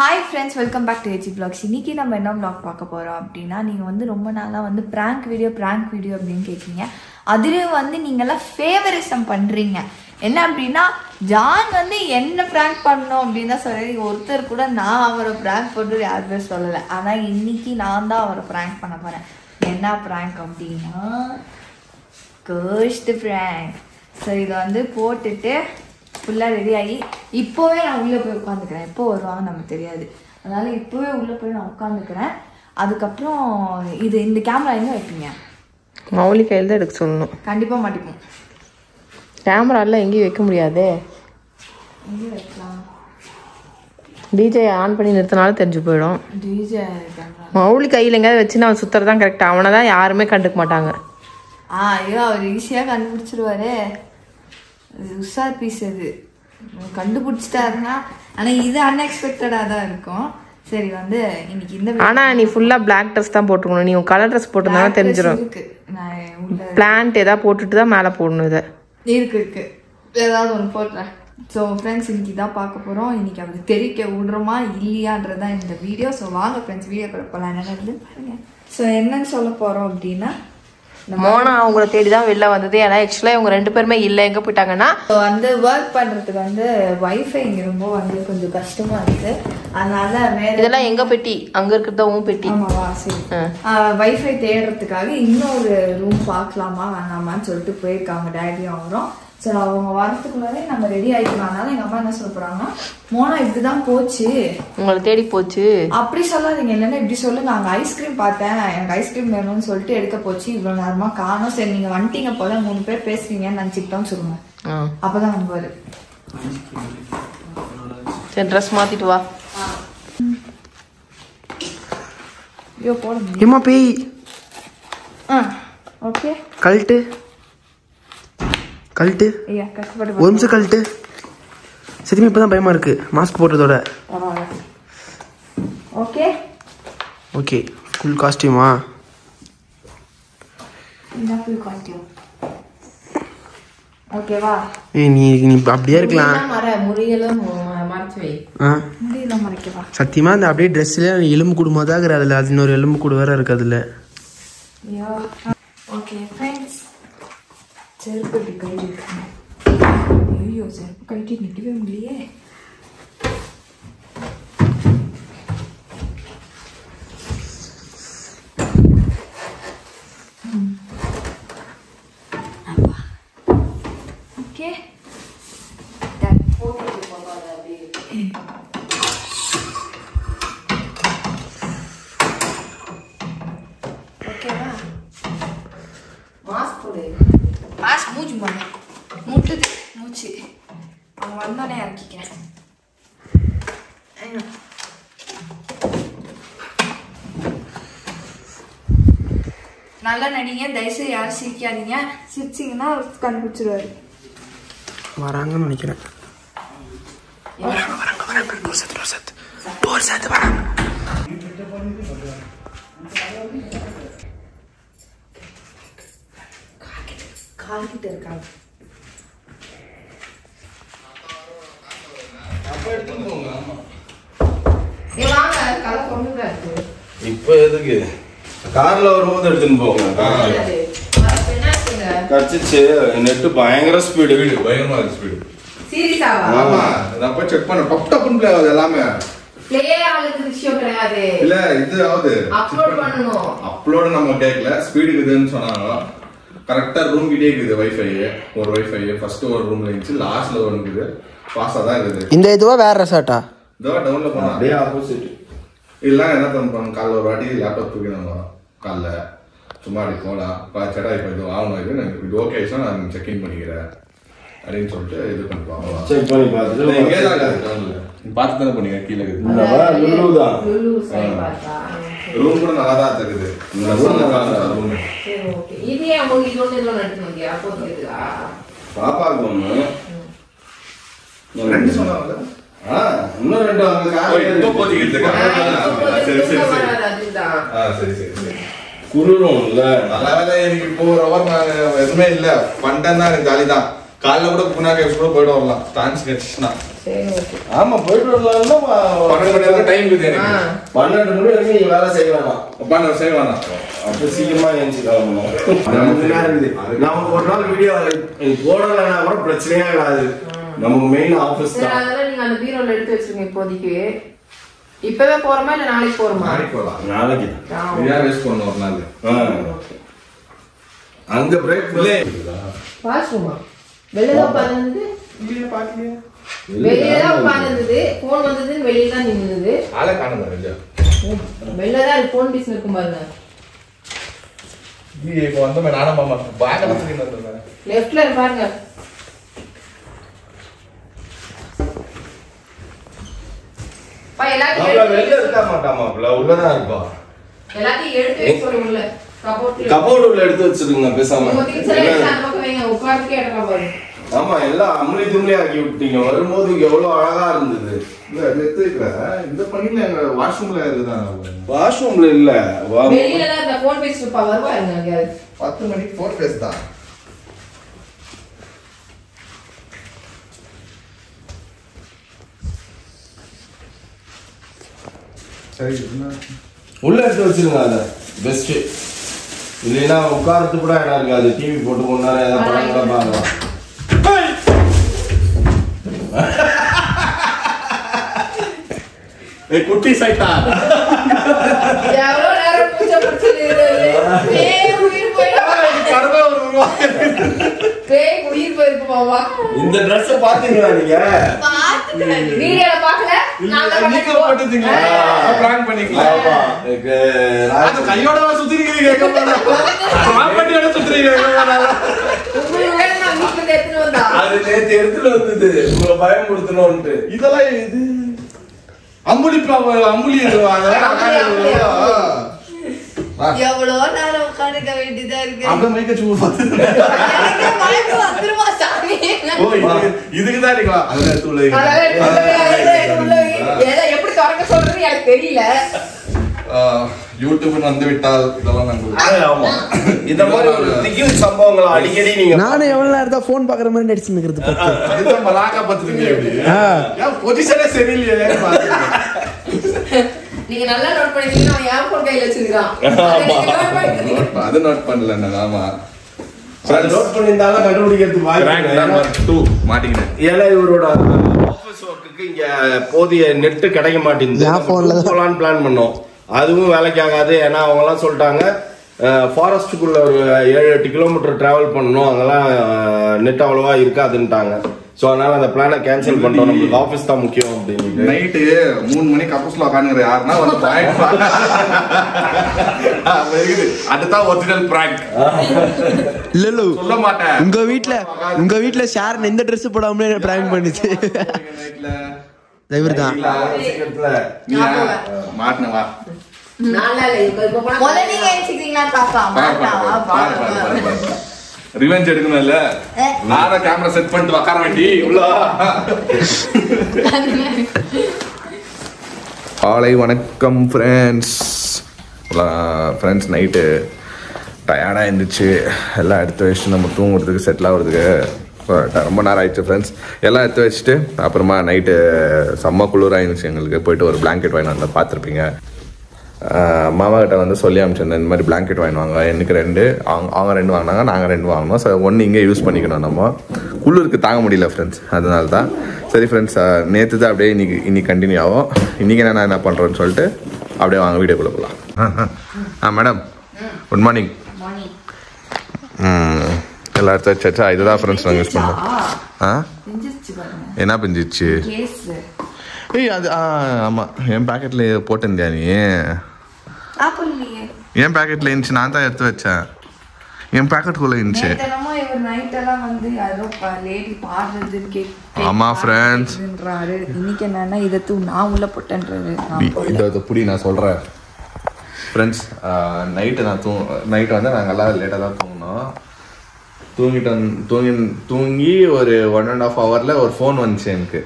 Hi friends, welcome back to AG Vlogs. இன்னைக்கு நம்ம என்ன vlog பார்க்க போறோம் அப்படினா நீங்க வந்து ரொம்ப நாளா வந்து prank video அப்படினு கேக்குறீங்க. அதிலே வந்து நீங்க எல்லாம் ஃபேவரிசம் பண்றீங்க. என்ன அப்படினா ஜான் வந்து என்ன prank பண்ணனும் அப்படினா சொல்லி ஒருத்தர் கூட நான் அவரை prank பண்றது யாருமே சொல்லல. ஆனா இன்னைக்கு நான் தான் அவரை prank பண்ண போறேன். என்ன prank அப்படினா ghost prank. சோ இது வந்து போட்டுட்டு ஃபுல்லா ரெடி ஆகி இப்போவே நான் உள்ளே போய் உட்காந்துக்கிறேன். எப்போ வருவாங்க நமக்கு தெரியாது, அதனால இப்போவே உள்ளே போய் நான் உட்காந்துக்கிறேன். அதுக்கப்புறம் இது இந்த கேமரா எங்கே வைப்பீங்க? மௌலி கையில் தான் எடுக்க சொல்லணும். கண்டிப்பாக மாட்டிப்போம். கேமராலாம் எங்கேயும் வைக்க முடியாதே. எங்கே வைக்கலாம்? டிஜே ஆன் பண்ணி நிறுத்தினாலும் தெரிஞ்சு போயிடும். டிஜே கேமரா மௌலி கையில் எங்கேயாவது வச்சுன்னு அவன் சுற்றுறது தான் கரெக்டாக. அவனை தான் யாருமே கண்டுக்க மாட்டாங்க. ஐயோ அவர் ஈஸியாக கண்டுபிடிச்சிருவாரு. உஷார் பீஸ் அது கண்டுபிடிச்சிட்டாருன்னா. ஆனால் இது அன்எக்ஸ்பெக்டடாக தான் இருக்கும். சரி வந்து இன்னைக்கு இந்த ஆனால் நீ ஃபுல்லாக பிளாக் ட்ரெஸ் தான் போட்டுக்கணும். நீ உன் கலர் ட்ரெஸ் போட்டுருந்தா தெரிஞ்சிடும். பிளான்ட் ஏதாவது போட்டுட்டு தான் மேலே போடணும். இதை இருக்கு ஏதாவது ஒன்று போடுறேன். ஸோ ஃப்ரெண்ட்ஸ் இன்னைக்கு தான் பார்க்க போகிறோம். இன்னைக்கு அவருக்கு தெரிவிக்க விடுறோமா இல்லையான்றதான் இந்த வீடியோ. ஸோ வாங்க ஃப்ரெண்ட்ஸ் வீடியோ போகலாம். என்னன்னு பாருங்க. ஸோ என்னன்னு சொல்ல போகிறோம் அப்படின்னா மோனா அவங்கள தேடி தான் வெளில வந்தது. ஏன்னா ஆக்சுவலாக இவங்க ரெண்டு பேருமே இல்லை, எங்கே போயிட்டாங்கன்னா வந்து ஒர்க் பண்ணுறதுக்கு வந்து வைஃபை இங்கே ரொம்ப வந்து கொஞ்சம் கஷ்டமாக இருக்குது. அதனால இதெல்லாம் எங்கள் பெட்டி, அங்கே இருக்கிறது உன் பெட்டி. ஆமாவா? சரி. வைஃபை தேடுறதுக்காக இன்னொரு ரூம் பார்க்கலாமா வேணாமான்னு சொல்லிட்டு போயிருக்காங்க டேடியும் அவரும். சரி அவங்க வரத்துக்குள்ளே நம்ம ரெடி ஆகிக்கலாம். அதனால எங்கள் அம்மா என்ன சொல்ல போகிறாங்கன்னா, மோனா இப்படிதான் போச்சு, உங்களை தேடி போச்சு அப்படி சொல்லாதீங்க. இல்லைன்னா இப்படி சொல்லுங்க, அங்கே ஐஸ்கிரீம் பார்த்தேன், எனக்கு ஐஸ்கிரீம் வேணும்னு சொல்லிட்டு எடுக்க போச்சு, இவ்வளோ நேரமா காணும். சரி நீங்கள் வந்துட்டீங்க போல, 3 பேர் பேசுறீங்கன்னு நினச்சிக்கிட்டோம்னு சொல்லுங்க. அப்போதான் வந்துவாரு. சரி ட்ரெஸ் மாற்றிட்டு வா. ஐயோ போட ஏமா பேய். ஓகே கழட்டு கழட்டு. ஐயா கஷ்டப்பட்டு ஒரு நிமிஷம் கழட்டு. சத்தியமா இப்பதான் பயமா இருக்கு மாஸ்க் போட்டதோட. ஓகே ஓகே ஃபுல் காஸ்டியூமா? என்ன ஃபுல் காஸ்டியூம்? ஓகேவா? ஏய் நீ அப்படியே இருக்கலாம். முடியெல்லாம் மறைச்சு வை. முடியெல்லாம் மறைக்கவா? சத்தியமா அந்த அப்படியே ட்ரெஸ்ல எலும்பு கூடு மாதிரி தான் அதுல. அது இன்னொரு எலும்பு கூடு வேற இருக்கு அதுல. ஓகே ஃப்ரெண்ட்ஸ், செருப்பு இப்படி கழட்டி இருக்கேன். ஐயோ செருப்பு கழட்டி நிற்கவே முடியலையே. ஓகே ஓகேவா? மாஸ்க் போடு. மாஸ்க் மூச்சு போடு. முட்டுது மூச்சு. அவன் வந்தானே இறக்கிக்கிறேன். நல்லா நடிங்க, தயவுசெய்து யாரும் சிரிக்காதீங்க. சிரிச்சிங்கன்னா கண்டுபிடிச்சிருவாரு. வராங்கன்னு நினைக்கிறேன். கால்கிட்ட இருக்காங்க. இப்ப எதுக்கு கார்ல வரும்போது எடுத்துன்னு போங்க. கடிச்சிச்சு. நெட்டு பயங்கர ஸ்பீடு, பயங்கரமா இருக்கு ஸ்பீடு. சீரியஸாவா? ஆமா நான் போய் செக் பண்ண. டப் டப்னு ப்ளே ஆகுது எல்லாமே. ப்ளே ஆகுது விஷயம் கிடையாது. இல்ல இது ஆகுது. அப்லோட் பண்ணனும். அப்லோட் நம்ம கேட்கல, ஸ்பீடு இருக்குதுன்னு சொன்னாங்க. கரெக்டா ரூம் கிட்டே இருக்குது வைஃபை. ஒரு வைஃபை ஃபர்ஸ்ட் ஒரு ரூம்ல இருந்துச்சு, லாஸ்ட்ல ஒரு இருக்குது. பாஸா தான் இருக்குது. இந்த இதுவா வேற ரெசார்ட்டா? இதோ டவுன்ல போனா அப்படியே ஆப்போசிட். இல்ல என்ன பண்ணுவாங்க, காலைல ஒரு வாட்டி லேப்டாப் தூக்கினாங்க. காலைல சும்மா அப்படி போகலாம் பார்த்துட்டா இப்போ இது வாங்கணும், இது ஓகே ஆயிடுச்சா நான் செக்இன் பண்ணிக்கிறேன் அப்படின்னு சொல்லிட்டு இது பண்ணுவாங்க. செக் பண்ணி பார்த்துட்டு எங்கே தான் இருக்குது நீ பார்த்து தானே பண்ணீங்க. கீழே இருக்குது ரூம் கூட நல்லா தான் இருக்குது. பாப்பாவுக்கு ஒன்று ரெண்டு சொன்னாங்க. இன்னும் 2 குளிரும் இல்ல. நல்ல வேலை எனக்கு இப்போ ஒரு ஹவர் நான் எதுவுமே இல்லை பண்ணிட்டேன் தான். எனக்கு ஜாலி தான். காலைல கூட புனா கேப்ஸ் கூட போயிட்டு வரலாம் டான்ஸ் கிடைச்சுனா. சரி ஓகே. ஆமா போயிட்டு வரலாம்னா 12 மணி வரைக்கும் டைம் இருக்கு எனக்கு. 12 மணி வரைக்கும் நீங்க வேலை செய்ய வேணாம். செய்ய வேணாம். அப்ப சீக்கிரமா எழுந்து கிளம்பணும். நமக்கு ஒரு நாள் வீடியோ போடலைன்னா கூட பிரச்சனையே கிடையாது. நமக்கு மெயின் ஆபீஸ் தான். அதனால நீங்க அந்த பீரோல எடுத்து வச்சிருங்க இப்போதைக்கு. இப்பவே போறோமா இல்ல நாளைக்கு போறோமா? நாளைக்கு போலாம். நாளைக்கு ஃப்ரீயா வேஸ்ட் பண்ணனும் ஒரு நாள். அங்க பிரேக் இல்ல. வாஷ்ரூமா? வெளிய தான் உட்கார்ந்தது. வெளிய பாக்கலையா? வெளிய தான் உட்கார்ந்தது. போன் வந்ததுன்னு வெளிய தான் நின்னுது. ஆளே காணோம் வெளிய. வெளிய தான் போன் பேசிட்டு இருக்கும் பாருங்க. நீ இப்போ வந்து நானா மாமா பேக்ல தூக்கி வந்தேன். லெஃப்ட்ல பாருங்க. பா எல்லாத்தையும் வெளிய இருக்க மாட்டாமாப்ல உள்ளதான் இருப்பா. எல்லாத்தையும் எடுத்து வைக்க சொல்லுங்க. கபோர்ட் உள்ள எடுத்து வச்சிருங்க பேசாம. ஆமா எல்லாம் அம்லி தும்லி ஆக்கி விட்டீங்க. வரும்போது எவ்வளவு அழகா இருந்தது. இல்ல எடுத்துக்கல. இந்த பண்ணில எங்க வாஷ்ரூம்ல இருக்குதான். வாஷ்ரூம்ல இல்ல. வெளியில தான் அந்த போன் பேசிட்டு வருவாங்க. 10 மணிக்கு போன் பேஸ் தான். சரி உள்ள எடுத்து வச்சிருங்க அத பெஸ்ட். இல்லைன்னா உட்காரத்து கூட இடம் இருக்காது. டிவி போட்டு கொண்டாரு ஏதாவது படம் கூட பார்க்கலாம். குட்டி சைட்டா எவ்வளவு நேரம் பூஜை பிடிச்சிட்டு உயிர் போயிருக்கு மாமா. இந்த Dress பாத்தீங்களா நீங்க? வீடியோல பார்க்கல. நீங்க போட்டுட்டீங்க. பிராங்க் பண்ணிக்கலாம். ஆமா. அது கையோட சுத்திரீங்க கேக்க மாட்டா. ப்ராப்பர்ட்டியோட சுத்திரீங்க கேக்க மாட்டா. உங்களுக்கு நான் வீட்டுல எடுத்துட்டு வந்தா. அது நேத்து எடுத்துட்டு வந்தது. உங்களை பயமுறுத்தணும்னு. இதெல்லாம் இது அம்புலி அம்புலி எவ்வளவு நேரம் உட்காந்துக்க வேண்டியதா இருக்கு. அந்த மைக்க சும்மா பார்த்து இதுக்குதான் இருக்கா எப்படி திறக்க சொல்றது எனக்கு தெரியல. யூடியூப் வந்து விட்டால் இதெல்லாம் நாங்க. ஆமா இந்த மாதிரி ஒரு திகில் சம்பவங்களை அடிக்கடி நீங்க. நானும் எவ்வளவு நேரம் தான் போன் பாக்குற மாதிரி நடிச்சு நிக்கிறது. அதுதான் மலாக்கா பாத்துட்டீங்க. எப்படி பொசிஷனே சரியில்லையே. நீங்க நல்லா நோட் பண்ணிட்டீங்க. அவன் யார் போன் கையில வச்சிருக்கான். அது நோட் பண்ணல. ஆமா நோட் பண்ணிருந்தாலும் கண்டுபிடிக்கிறதுக்கு வாய்ப்பு மாட்டீங்க. ஏன்னா இவரோட ஆபீஸ் ஒர்க்குக்கு இங்க போதிய நெட் கிடைக்க மாட்டேங்குது. போலான்னு பிளான் பண்ணோம். அதுவும் வேலைக்கு ஆகாது. ஏன்னா அவங்க எல்லாம் சொல்லிட்டாங்க ஃபாரஸ்டுக்குள்ள ஒரு 7-8 கிலோமீட்டர் டிராவல் பண்ணணும். அங்கெல்லாம் நெட் அவ்வளவா இருக்காதுன்ட்டாங்க. சோ அதனால அந்த பிளானை கேன்சல் பண்றோம். நமக்கு ஆபீஸ் தான் முக்கியம் அப்படின்னு. நைட்டு 3 மணிக்கு கப்பஸ்ல உட்காந்துங்கிற யாருன்னா வந்து பிராங்க் அதுதான் ஒரிஜினல் பிராங்க். இல்ல சொல்ல மாட்டேன். உங்க வீட்ல ஷேர் இந்த Dress போடாமலே பிராங்க் பண்ணிச்சு. இவர் தான் மாட்டினவா. ரிவெஞ்ச் எடுக்கணும் இல்ல. நானும் கேமரா செட் பண்ணிட்டு உட்கார வேண்டி உள்ள. காலை வணக்கம் ஃப்ரெண்ட்ஸ். ஃப்ரெண்ட்ஸ் நைட்டு டயர்டாக இருந்துச்சு. எல்லாம் எடுத்து வச்சுட்டு நம்ம தூங்குறதுக்கு செட்டில் ஆகுறதுக்கு ரொம்ப நேரம் ஆயிடுச்சு ஃப்ரெண்ட்ஸ். எல்லாம் எடுத்து வச்சுட்டு அப்புறமா நைட்டு செம்ம குளிராக இருந்துச்சு எங்களுக்கு. போயிட்டு ஒரு பிளாங்கெட் வாங்கி வந்து பார்த்துருப்பீங்க. மாமா கிட்ட வந்து சொல்லி அனுப்பிச்சிருந்தேன் இந்த மாதிரி பிளாங்கெட் வாங்கிடுவாங்க. எனக்கு 2 அவங்க 2 வாங்கினாங்க. நாங்கள் 2 வாங்கினோம். ஸோ 1 இங்கே யூஸ் பண்ணிக்கணும். நம்ம குளிருக்கு தாங்க முடியல ஃப்ரெண்ட்ஸ். அதனால தான். சரி ஃப்ரெண்ட்ஸ் நேற்று தான் அப்படியே இன்னைக்கு கண்டினியூ ஆகும். இன்றைக்கி நான் என்ன பண்ணுறேன்னு சொல்லிட்டு அப்படியே வாங்க வீடியோக்குள்ளே போகலாம். Madam good morning. எல்லாம் எடுத்து வச்சாச்சா? இதுதான் ஃப்ரெண்ட்ஸ் நாங்கள் யூஸ் பண்ணுறோம். என்ன பிஞ்சிச்சு? ஏய் அது ஆமாம் என் பேக்கெட்டில் போட்டிருந்தியா நீ? என் பேக்கெட்டில் இருந்துச்சு. நான் தான் எடுத்து வச்சேன். என் பேக்கெட்டுக்குள்ளே இருந்துச்சு. ஆமா ஃப்ரெண்ட்ஸ். இன்னைக்கு என்னன்னா இதை நான் உள்ள போட்டேன்றது இதை புடி நான் சொல்கிறேன் ஃப்ரெண்ட்ஸ். நைட்டு வந்து நாங்கள் எல்லாம் லேட்டாக தான் தூங்கினோம். தூங்கி ஒரு 1.5 hour ஒரு ஃபோன் வந்துச்சு எனக்கு.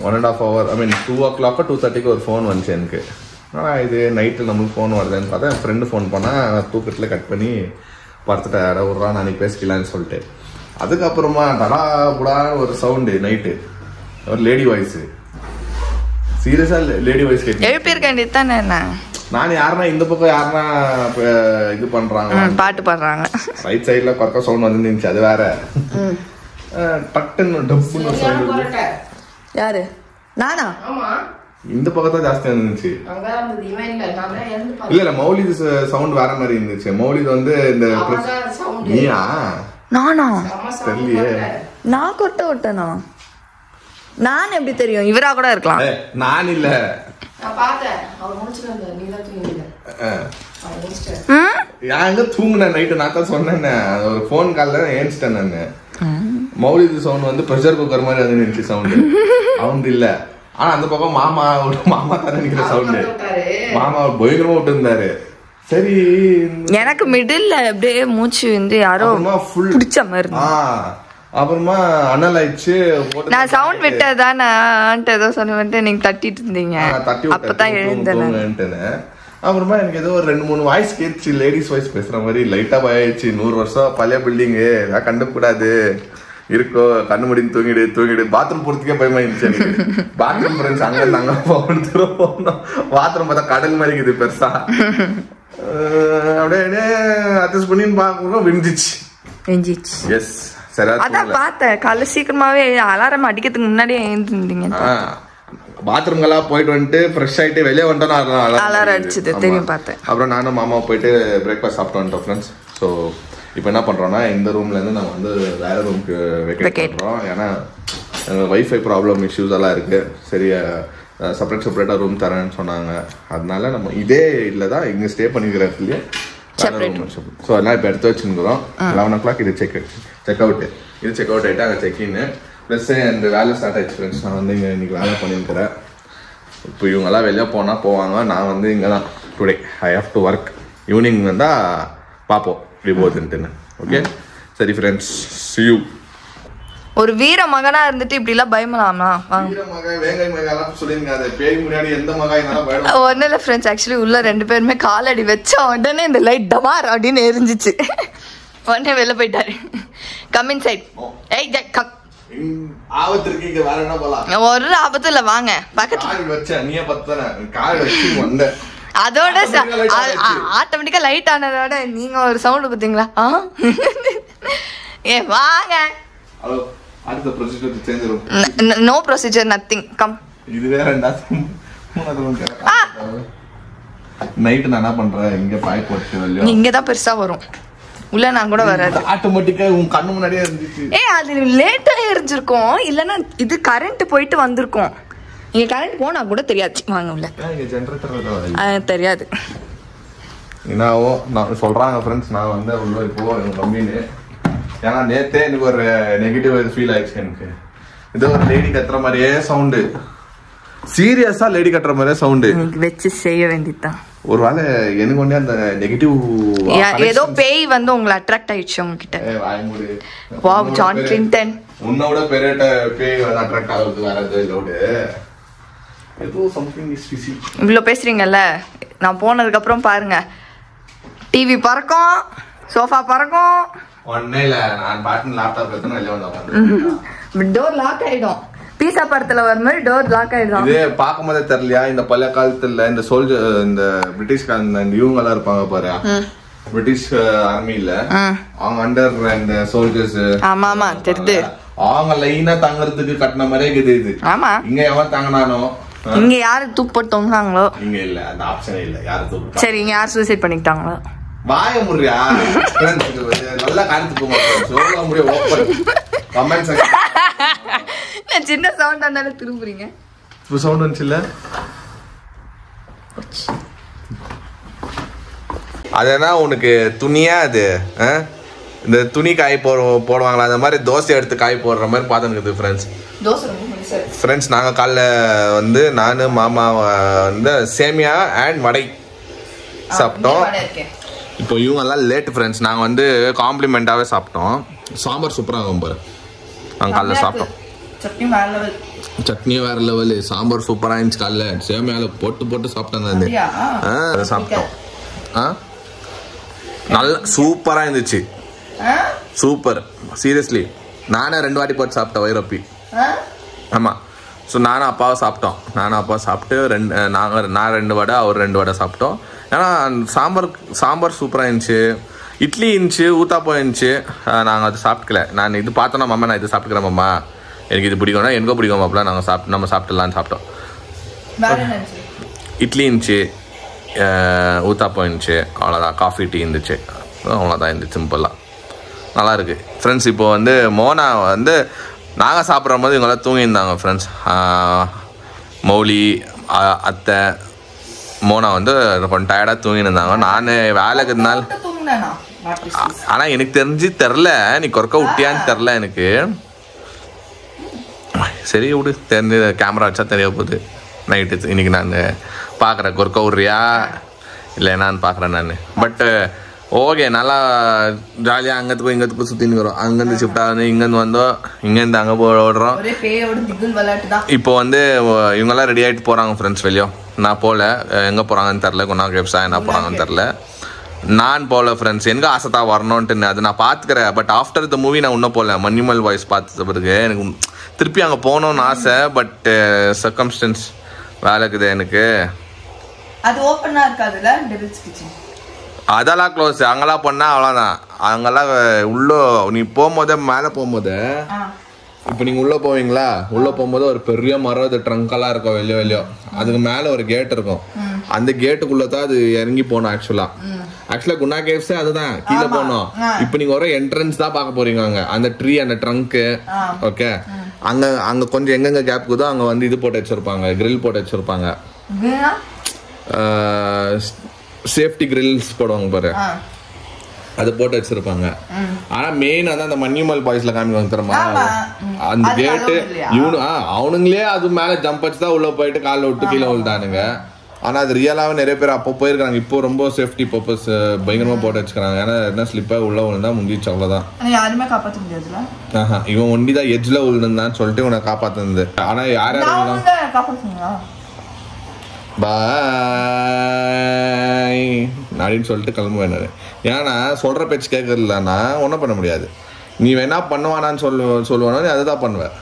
1.5 hour 2 o'clock 2:30 ஒரு ஃபோன் வந்துச்சு எனக்கு. ஆனால் இது நைட்டு நம்மளுக்கு ஃபோன் வருதுன்னு பார்த்தா என் ஃப்ரெண்டு ஃபோன் பண்ணால் தூக்கத்தில் கட் பண்ணி படுத்துட்டேன். விட்றா நாளைக்கு பேசிக்கலான்னு சொல்லிட்டு. அதுக்கப்புறமா தடா புடான்னு ஒரு சவுண்டு நைட்டு, ஒரு லேடி வாய்ஸ். சீரியஸா லேடி வாய்ஸ் கேட்கு. எழுப்பியிருக்க வேண்டியது தானே. என்ன நான் யாருன்னா இந்த பக்கம் யாருன்னா இது பண்றாங்க, பாட்டு பாடுறாங்க, ரைட் சைட்ல கொக்க சவுண்ட் வந்துருந்துச்சு. அது வேற டக்குன்னு டப்புன்னு சவுண்ட். யாரு? நானா? இந்த பக்கம் தான் ஜாஸ்தியா இருந்துச்சு. இல்ல மௌலிது சவுண்ட் வேற மாதிரி இருந்துச்சு. மௌலிது வந்து இந்த நீயா நானா தெரியலையே. நான் கொட்ட விட்டனா? நான் எப்படி தெரியும்? இவரா கூட இருக்கலாம். நான் இல்ல எங்க தூங்குன நைட்டு. நான் தான் சொன்னேன், ஒரு போன் கால்ல ஏன்ஸ்டேன் நானு. மௌலிது சவுண்ட் வந்து ப்ரெஷர் குக்கர் மாதிரி வந்து நினைச்சு சவுண்ட். சவுண்ட் இல்ல, ஆனா அந்த பக்கம் மாமா தானே நிக்கிற சவுண்ட். மாமா பயங்கரமா விட்டு இருந்தாரு. சரி எனக்கு மிடில் அப்படியே மூச்சு வந்து யாரோ பிடிச்ச மாதிரி. அப்புறமா அனல் ஆயிடுச்சு. நான் சவுண்ட் விட்டதானே ஏதோ சொன்ன நீங்க தட்டிட்டு இருந்தீங்க, அப்பதான் எழுந்தேன். அப்புறமா எனக்கு ஏதோ ஒரு 2-3 வாய்ஸ் கேட்டுச்சு, லேடிஸ் வாய்ஸ் பேசுற மாதிரி. லைட்டா பயாயிடுச்சு. 100 வருஷம் பழைய பில்டிங்கு, நான் கண்டுக்கூடாது இருக்கோ, கண்ணு முடிந்து தூங்கிடு. பாத்ரூம் போறதுக்கே பயமாயிருச்சு எனக்கு. பாத்ரூம் ஃப்ரெண்ட்ஸ் அங்க இருந்தாங்க, போனோம். பாத்ரூம் பார்த்தா கடல் மாதிரி இருக்குது பெருசா. அப்படியே அட்ஜஸ்ட் பண்ணி பாக்கணும், விஞ்சிச்சு. எஸ் அதான் பார்த்தேன். காலைல சீக்கிரமாவே அலாரம் அடிக்கிறதுக்கு முன்னாடியே எழுந்திருந்தீங்க. பாத்ரூம்கெல்லாம் போயிட்டு வந்துட்டு ஃப்ரெஷ் ஆயிட்டு வெளியே வந்துட்டோம், அலாரம் அடிச்சது தெரியும் பார்த்தேன். அப்புறம் நானும் மாமா போயிட்டு பிரேக்ஃபாஸ்ட் சாப்பிட்டு வந்துட்டோம் ஃப்ரெண்ட்ஸ். ஸோ இப்போ என்ன பண்றோம்னா, இந்த ரூம்ல இருந்து நம்ம வந்து வேற ரூமுக்கு வெக்கேட் பண்றோம். ஏன்னா வைஃபை ப்ராப்ளம் இஷ்யூஸ் எல்லாம் இருக்கு. சரியா செப்பரேட்டா ரூம் தரேன்னு சொன்னாங்க. அதனால நம்ம இதே இல்லை தான் இங்கே ஸ்டே பண்ணிக்கிற இடத்துலயே ஸோ அதெல்லாம் இப்போ எடுத்து வச்சுருக்கிறோம். 11 o'clock இது செக் அவுட். இது செக் அவுட் ஆகிட்டு அங்கே செக்இன்னு ப்ளஸ் இந்த வேலை ஸ்டார்ட் ஆயிடுச்சு ஃப்ரெண்ட்ஸ். நான் வந்து இங்கே இன்னைக்கு வேலை பண்ணியிருக்கிறேன். இப்போ இவங்கெல்லாம் வெளியே போனால் போவாங்க, நான் வந்து இங்கே தான் today I have to work. Evening வந்தால் பார்ப்போம் விபோதுன்ட்டுன்னு. ஓகே சரி ஃப்ரெண்ட்ஸ், see you. ஒரு வீர மகனா இருந்துட்டு இப்படி எல்லாம் பயமலாமா? ஒன்னும் இல்ல ஃப்ரெண்ட்ஸ், ஆக்சுவலி உள்ள 2 பேருமே காலடி வச்ச உடனே இந்த லைட் டமார் அப்படின்னு எரிஞ்சிச்சு. உடனே வெளில போயிட்டாரு. Come inside. ஏய் கம். ஒரு ஆபத்து இல்ல, வாங்க பக்கத்துல. அதோட ஆட்டோமேட்டிக்கா லைட் ஆனதோட நீங்க ஒரு சவுண்ட் குத்தீங்களா? ஏ வாங்க. அடுத்த ப்ரொசீஜர் சேஞ்ச் ஆகும். No procedure, nothing. கம். இது வேற நைட் நான் என்ன பண்றேன், இங்க பாய் போட்டு வெளிய இங்க தான் பெருசா வரும். உள்ள நான் கூட வராது. ஆட்டோமேட்டிக்கா உன் கண்ணு முன்னாடியே இருந்துச்சு. அது லேட்டா எரிஞ்சிருக்கும், இல்லனா இது கரண்ட் போயிட்டு வந்திருக்கும். இங்க கரண்ட் போனா கூட தெரியாது. வாங்க உள்ள. இங்க ஜெனரேட்டர் தெரியாது. என்னவோ நான் சொல்றாங்க ஃப்ரெண்ட்ஸ். நான் வந்து உள்ள இப்போ கம்பின்னு, ஏன்னா நேத்தே எனக்கு ஒரு நெகட்டிவ் ஃபீல் ஆயிடுச்சு. எனக்கு இது ஒரு லேடி கத்துற மாதிரியே சவுண்டு. சீரியஸா லேடி கத்துற மாதிரியே சவுண்டு வச்சு செய்ய வேண்டியதுதான். ஒருவேளை எனக்கு ஒண்ணே அந்த நெகட்டிவ் ஏதோ பேய் வந்து உங்களை அட்ராக்ட் ஆயிடுச்சு உங்ககிட்ட. Wow John Clinton. உன்னோட பெரிய பேய் வந்து அட்ராக்ட் ஆகுது வேற ஏதோடு. ஏதோ சம்திங் இஸ் ஃபிஷி. இவ்ளோ பேசுறீங்கல்ல, நான் போனதுக்கு அப்புறம் பாருங்க, டிவி பறக்கும், சோஃபா பறக்கும். ஒண்ணே இல்ல, நான் பாட்டன் லேப்டாப் எடுத்து வெளிய வந்தேன். டோர் லாக் ஆயிடும். பீஸா படத்துல வர மாதிரி டோர் லாக் ஆயிடும். இது பாக்கும்போதே தெரியலையா, இந்த பழைய காலத்துல இந்த சோல்ஜர், இந்த பிரிட்டிஷ்காரங்க இந்த இவங்க எல்லாம் இருப்பாங்க பாரு, பிரிட்டிஷ் ஆர்மில அவங்க அண்டர் இந்த சோல்ஜர்ஸ். ஆமா ஆமா தெரியுது. அவங்க லைனா தங்கறதுக்கு கட்டின மாதிரியே இருக்குது இது. ஆமா, இங்க எவன் தங்கினானோ, இங்க யாரு தூக்கு தொங்குறாங்களோ இங்க இல்ல, அந்த ஆப்ஷனே இல்ல. யாரு தூக்கு? சரி, இங்க யார் சூசைட் பண்ணிட்டாங்களோ? வாய முறியா நல்லா காணிச்சு போங்க. சொல்ல முடியும் ஓப்பன் கமெண்ட் செக்ஷன். நான் சின்ன சவுண்ட் வந்தாலே திரும்புறீங்க. இப்போ சவுண்ட் வந்துச்சுல்ல, அதனா உனக்கு துணியா அது இந்த துணி காய் போடுவாங்களா அந்த மாதிரி தோசை எடுத்து காய் போடுற மாதிரி பார்த்துருக்குது ஃப்ரெண்ட்ஸ். ஃப்ரெண்ட்ஸ் நாங்கள் காலைல வந்து நான் மாமா வந்து சேமியா அண்ட் வடை சாப்பிட்டோம். இப்போ இவங்க எல்லாம் லேட் ஃப்ரெண்ட்ஸ். நாங்கள் வந்து காம்ப்ளிமெண்ட்டாகவே சாப்பிட்டோம். சாம்பார் சூப்பராக இருக்கும் பாரு. நாங்கள் காலைல சாப்பிட்டோம். சட்னி வேற லெவலு, சாம்பார் சூப்பராக இருந்துச்சு. காலைல சேமியால போட்டு சாப்பிட்டேன் நான். சாப்பிட்டோம். நல்லா சூப்பராக இருந்துச்சு. Super seriously. நானே 2 வாட்டி போட்டு சாப்பிட்டேன் வைரப்பி. ஆமாம். ஸோ நானும் அப்பாவை சாப்பிட்டோம். நானும் அப்பா சாப்பிட்டு நான் 2 வடை அவர் 2 வடை சாப்பிட்டோம். ஏன்னா சாம்பார் சூப்பராக இருந்துச்சு, இட்லி இருந்துச்சு, ஊத்தாப்பம் இருந்துச்சு. நாங்கள் அது சாப்பிட்டுக்கல. நான் இது பார்த்தோன்னா மாமா நான் இது சாப்பிட்டுக்கிறேன் மாமா, எனக்கு இது பிடிக்கும்னா எனக்கோ பிடிக்கும் மாப்பிள்ள, நம்ம சாப்பிட்டுலான்னு சாப்பிட்டோம். இட்லி இருந்துச்சு, ஊத்தாப்பம் இருந்துச்சு, அவ்வளோதான். காஃபி டீ இருந்துச்சு, அவ்வளோதான் இருந்துச்சு. சிம்பிளாக நல்லா இருக்குது ஃப்ரெண்ட்ஸ். இப்போ வந்து மோனா வந்து நாங்கள் சாப்பிட்ற போது இவங்களாம் தூங்கியிருந்தாங்க ஃப்ரெண்ட்ஸ். மௌலி, அத்தை, மோனா வந்து கொஞ்சம் டயர்டாக தூங்கியிருந்தாங்க. நான் வேலைக்கு இருந்தால் ஆனால் எனக்கு தெரில, நீ கொறக்க விட்டியான்னு தெரில எனக்கு. சரி விடு, தெரிஞ்சு கேமரா வச்சா தெரிய போகுது. நைட்டு இன்னைக்கு நான் பார்க்குறேன் கொறக்க விட்றியா இல்லை என்னான்னு பார்க்குறேன் நான். பட்டு ஓகே, நல்லா ஜாலியாக அங்கேருந்து போய் இங்கேருந்து போய் சுற்றின்னு வரோம். அங்கேருந்து ஷிஃப்டாக வந்து இங்கேருந்து வந்தோம், இங்கேருந்து அங்கே போய் ஓடுறோம். இப்போ வந்து இவங்கெல்லாம் ரெடி ஆகிட்டு போகிறாங்க ஃப்ரெண்ட்ஸ் வெளியோ. நான் போகல, எங்கே போகிறாங்கன்னு தெரில. குணா கேப்ஸா என்ன போகிறாங்கன்னு தெரில. நான் போகல ஃப்ரெண்ட்ஸ். எனக்கு ஆசை தான் வரணுன்ட்டு, அது நான் பார்த்துக்கிறேன். பட் ஆஃப்டர் த மூவி நான் இன்னும் போகல. மணிமல் வாய்ஸ் பார்த்த பிறகு எனக்கு திருப்பி அங்கே போகணுன்னு ஆசை. பட் சர்க்கம்ஸ்டன்ஸ் வேலைக்குது எனக்கு. அது ஓப்பனாக இருக்காதுல்ல டெவில்ஸ் கிச்சன், அதெல்லாம் க்ளோஸ். அங்கெல்லாம் பண்ணா அவ்வளோதான். அங்கெல்லாம் உள்ளே நீ போகும்போதே மேலே போகும்போது இப்போ நீங்கள் உள்ளே போவீங்களா, உள்ளே போகும்போது ஒரு பெரிய மரம், அது ட்ரங்கெல்லாம் இருக்கும் வெளியோ. அதுக்கு மேலே ஒரு கேட் இருக்கும். அந்த கேட்டுக்குள்ளே தான் அது இறங்கி போகணும். ஆக்சுவலாக குணா கேவ்ஸே அதுதான், கீழே போகணும். இப்போ நீங்கள் ஒரு என்ட்ரன்ஸ் தான் பார்க்க போறீங்க. அங்கே அந்த ட்ரீ, அந்த ட்ரங்க்கு, ஓகே. அங்கே கொஞ்சம் எங்கெங்க கேப் இருக்குதோ அங்கே வந்து இது போட்டு வச்சுருப்பாங்க, கிரில் போட்டு வச்சுருப்பாங்க. சேஃப்டி கிரில்ஸ் போடுவாங்க பாரு, அது போட்டு வச்சிருப்பாங்க. ஆனா மெயின் வந்து அந்த மணிமல் பாய்ஸ்ல காமிக்குவாங்க தெரியுமா, அந்த கேட்டு அவனுங்களே அது மேல ஜம்ப் வச்சு தான் உள்ள போயிட்டு காலில் விட்டு கீழே விழுந்தானுங்க. ஆனா அது ரியலாவே நிறைய பேர் அப்போ போயிருக்காங்க. இப்போ ரொம்ப சேஃப்டி பர்பஸ் பயங்கரமா போட்டு வச்சுக்கிறாங்க. ஏன்னா என்ன ஸ்லிப்பா உள்ள விழுந்தா முடிஞ்சிச்சு, அவ்வளவுதான். யாருமே காப்பாற்ற முடியாதுல. இவன் ஒண்டிதான் எட்ஜ்ல விழுந்தான்னு சொல்லிட்டு இவனை காப்பாத்துனது. ஆனா யார் காப்பாற்றுங்களா பாய் அப்படின்னு சொல்லிட்டு கிளம்புவேன். ஏன்னா சொல்ற பேச்சு கேட்கறதுலன்னா ஒன்றும் பண்ண முடியாது. நீ வேணா பண்ணுவானான்னு சொல்லுவானா, நீ அதுதான் பண்ணுவேன்.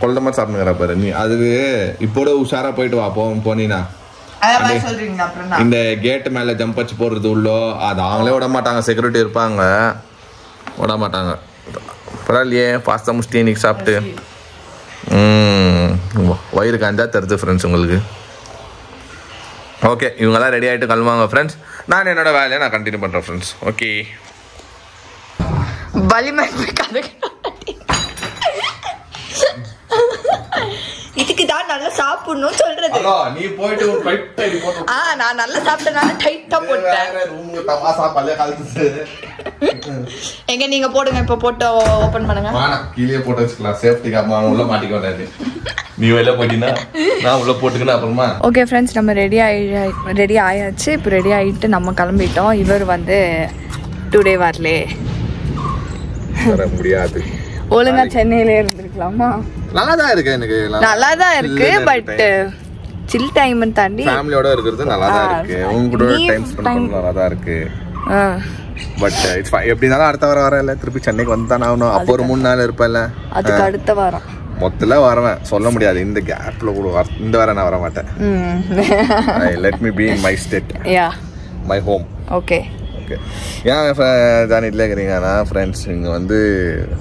கொள்ள மாதிரி சாப்பிடுங்கிற பாரு நீ. அதுக்கு இப்போட உஷாரா போயிட்டு வா. போனீங்கன்னா இந்த கேட்டு மேல ஜம்ப் வச்சு போடுறது உள்ளோ, அது அவங்களே விட மாட்டாங்க. செக்யூரிட்டி இருப்பாங்க, விட மாட்டாங்க. பரவாயில்லையே, பாஸ்தா முஸ்டி இன்னைக்கு சாப்பிட்டு வயிறு காஞ்சா தருது ஃப்ரெண்ட்ஸ் உங்களுக்கு. ஓகே, இவங்கெல்லாம் ரெடி ஆகிட்டு கிளம்புவாங்க ஃப்ரெண்ட்ஸ். நான் என்னோட வேலையை நான் கண்டினியூ பண்ணுறேன் ஃப்ரெண்ட்ஸ். ஓகே, இதுக்கு தான் நல்லா சாப்பிடணும் சொல்றது. நீ போயிட்டு ஒரு டைட் போட்டு நான் நல்லா சாப்பிட்டனால டைட்டா போட்டேன். ரூமுக்கு தமாசா பல்ல கால்த்து எங்க நீங்க போடுங்க, இப்ப போட்டு ஓபன் பண்ணுங்க. வாடா கீழே போட்டு வச்சுக்கலாம், சேஃப்டிக்கு. அம்மா உள்ள மாட்டிக்க வராது. நீ வெளில போயிட்டீங்கன்னா நான் உள்ள போட்டுக்கணும் அப்புறமா. ஓகே ஃப்ரெண்ட்ஸ், நம்ம ரெடி ஆயாச்சு. இப்போ ரெடி ஆகிட்டு நம்ம கிளம்பிட்டோம். இவர் வந்து டுடே வரலே, வர முடியாது. ஒழுங்கா சென்னையிலே இருந்திருக்கலாமா? நல்லாதான் இருக்கு, எனக்கு நல்லாதான் இருக்கு. பட் சில் டைம் தாண்டி ஃபேமிலியோட இருக்கிறது நல்லாதான் இருக்கு. உங்க கூட டைம் ஸ்பெண்ட் பண்ண நல்லாதான் இருக்கு. பட் இட்ஸ் எப்படி இருந்தாலும் அடுத்த வாரம் வரல, திருப்பி சென்னைக்கு வந்து தானே ஆகணும். அப்போ ஒரு 3 நாள் இருப்பேன்ல, அதுக்கு அடுத்த வாரம் மொத்தல வரவேன். சொல்ல முடியாது இந்த கேப்ல கூட. இந்த வாரம் நான் வர மாட்டேன். Let me be in my state, my home. Okay okay. ஏன் ஜானிட்ல இருக்கிறீங்கன்னா ஃப்ரெண்ட்ஸ், இங்கே வந்து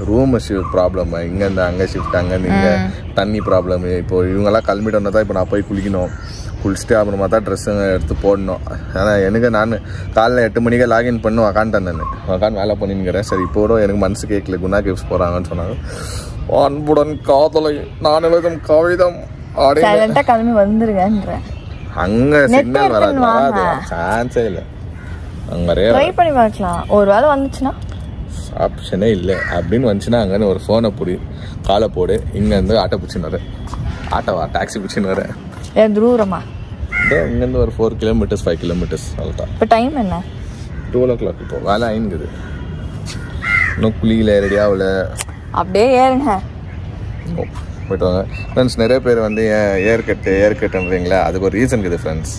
ரூம் ப்ராப்ளம், இங்கேருந்து அங்கே ஷிஃப்ட், அங்கேருந்து இங்கே தண்ணி ப்ராப்ளம். இப்போ இவங்கெல்லாம் கிளம்பிட்டு வந்தால் தான் இப்போ நான் போய் குளிக்கணும். குளிச்சுட்டு அப்புறமா தான் ட்ரெஸ்ஸுங்க எடுத்து போடணும். ஆனால் எனக்கு நான் காலைல 8 மணிக்கே லாகின் பண்ணி உக்காண்டேன். நான் உக்காந்து வேலை பண்ணிங்கிறேன். சரி இப்போ கூட எனக்கு மனசு கேட்கல. குணா கேப்ஸ் போகிறாங்கன்னு சொன்னாங்க. அன்புடன் காதலை நான் எழுதும் கவிதம் அப்படின்னு கிளம்பி வந்துருங்கன்றேன். அங்கே சிக்னல் வராது, சான்ஸே இல்லை. அங்கே ட்ரை பண்ணி பார்க்கலாம், ஒரு வேலை வந்துச்சுன்னா. ஆப்ஷனே இல்லை. அப்படின்னு வந்துச்சுன்னா அங்கேன்னு ஒரு ஃபோனை பிடி, காலை போடு, இங்கேருந்து ஆட்டோ பிடிச்சின்னு வர, டாக்ஸி பிடிச்சின்னு வர. தூரமா? இங்கேருந்து ஒரு 4 கிலோமீட்டர்ஸ் 5 கிலோமீட்டர்ஸ் அவ்வளோதான். இப்போ டைம் என்ன? 12 o'clock. இப்போ வேலை ஆயினுக்குது. இன்னும் குளியில் ரெடி ஆகல. அப்படியே ஏறுங்க. போயிட்டு வாங்க ஃப்ரெண்ட்ஸ். நிறைய பேர் வந்து ஏர் கட்டுன்றீங்களா, அதுக்கு ஒரு ரீசன் இருக்குது ஃப்ரெண்ட்ஸ்.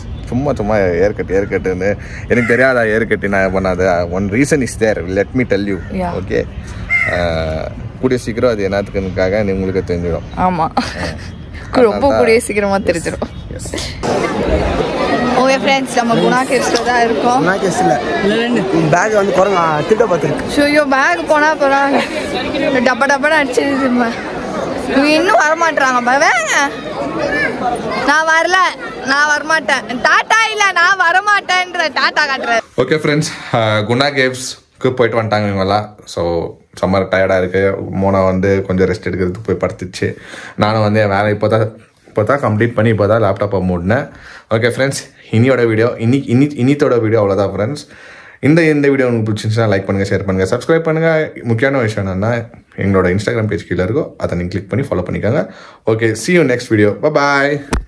சும்மா ஏர் கட்டுன்னு எனக்கு தெரியாதா ஏர் கட்டி நான் பண்ணாது. One reason is there, let me tell you. Okay, கூடிய சீக்கிரம் அது என்னத்துக்குக்காக உங்களுக்கு தெரிஞ்சிடும். ஆமாம், ரொம்ப கூடிய சீக்கிரமாக தெரிஞ்சிடும். ஓகே ஃப்ரெண்ட்ஸ், நம்ம குணா கேவ்ஸில் தான் இருக்கோம். குணா கேவ்ஸ் இல்லை, பேக் வந்து குரங்க திட்ட பார்த்துருக்கு. ஷோயோ பேக் போனால் போகிறாங்க, டப்பான்னு அடிச்சிருமா. இவங்க இன்னும் வரமாட்டுறாங்க. வேங்க, நான் வரல, நான் வரமாட்டேன். டாட்டா இல்லை, நான் வரமாட்டேன்ற டாட்டா காட்டுறேன். ஓகே ஃப்ரெண்ட்ஸ், குணா கேவ்ஸ்க்கு போயிட்டு வந்துட்டாங்க இவங்கெல்லாம். ஸோ சம்மர் டயர்டாக இருக்குது. மோனா வந்து கொஞ்சம் ரெஸ்ட் எடுக்கிறதுக்கு போய் படுத்துச்சு. நானும் வந்து என் வேலை இப்போ தான் கம்ப்ளீட் பண்ணி இப்போ தான் லேப்டாப்பை மூடினேன். ஓகே ஃப்ரெண்ட்ஸ், இனியோட வீடியோ இன்னித்தோட வீடியோ அவ்வளோதான் ஃப்ரெண்ட்ஸ். இந்த வீடியோ உங்களுக்கு பிடிச்சிருந்துச்சுன்னா லைக் பண்ணுங்கள், ஷேர் பண்ணுங்கள், சப்ஸ்கிரைப் பண்ணுங்கள். முக்கியமான விஷயம் என்னென்னா எங்களோட இன்ஸ்டாகிராம் பேஜ் கீழே இருக்கும், அதை நீங்கள் கிளிக் பண்ணி ஃபாலோ பண்ணிக்கோங்க. Okay, see you next video. Bye bye.